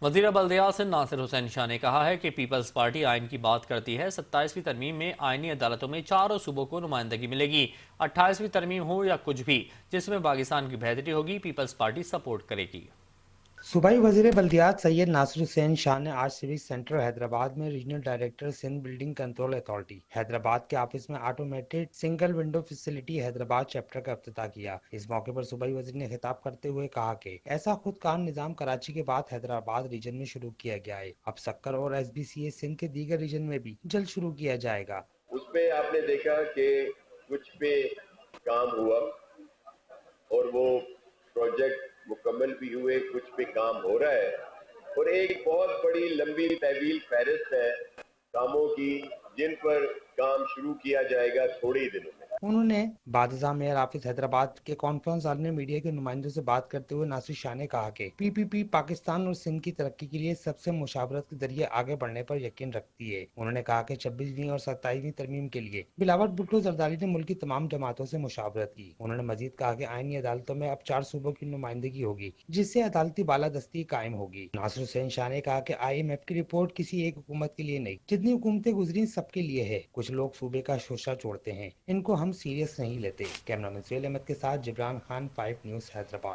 وزیر بلدیات ناصر حسین شاہ نے کہا ہے کہ پیپلز پارٹی آئین کی بات کرتی ہے۔ 27ویں ترمیم میں آئینی عدالتوں میں چاروں صوبوں کو نمائندگی ملے گی۔ 28ویں ترمیم ہو یا کچھ بھی، جس میں پاکستان کی بہتری ہوگی، پیپلز پارٹی سپورٹ کرے گی۔ صوبائی وزیر بلدیات سید ناصر حسین شاہ نے آج سیوک سینٹر حیدرآباد میں regional director Sindh building control authority Hyderabad کے آفس میں automated single window facility Hyderabad chapter کا افتتاح کیا۔ اس موقع پر صوبائی وزیر نے خطاب کرتے ہوئے کہا کہ ایسا خود کار نظام کراچی کے بعد حیدرآباد ریجن میں شروع کیا گیا ہے۔ اب سکر اور ایس بی سی اے سندھ کے دیگر ریجن میں بھی جلد شروع کیا جائے گا۔ اس پہ آپ نے دیکھا کہ کچھ پہ کام ہوا اور وہ پروجیکٹ مکمل بھی ہوئے، کچھ پہ کام ہو رہا ہے، اور ایک بہت بڑی لمبی طویل فہرست ہے کاموں کی جن پر کام شروع کیا جائے گا تھوڑے ہی دنوں میں۔ انہوں نے بادشاہ میئر آفس حیدرآباد کے کانفرنس ہال میں میڈیا کے نمائندوں سے بات کرتے ہوئے ناصر شاہ نے کہا کہ پی پی پی پاکستان اور سندھ کی ترقی کے لیے سب سے مشاورت کے ذریعے آگے بڑھنے پر یقین رکھتی ہے۔ انہوں نے کہا کہ 26ویں اور 27ویں ترمیم کے لیے بلاول بھٹو زرداری نے ملک کی تمام جماعتوں سے مشاورت کی۔ انہوں نے مزید کہا کہ آئینی عدالتوں میں اب 4 صوبوں کی نمائندگی ہوگی، جس سے عدالتی بالادستی قائم ہوگی۔ ناصر حسین شاہ نے کہا کہ آئی ایم ایف کی رپورٹ کسی ایک حکومت کے لیے نہیں، جتنی حکومتیں گزری سب کے لیے ہے۔ کچھ لوگ صوبے کا شوشہ چھوڑتے ہیں، ان کو ہم سیریس نہیں لیتے۔ کیمرہ مین سہیل احمد کے ساتھ جبران خان، 5 نیوز حیدرآباد۔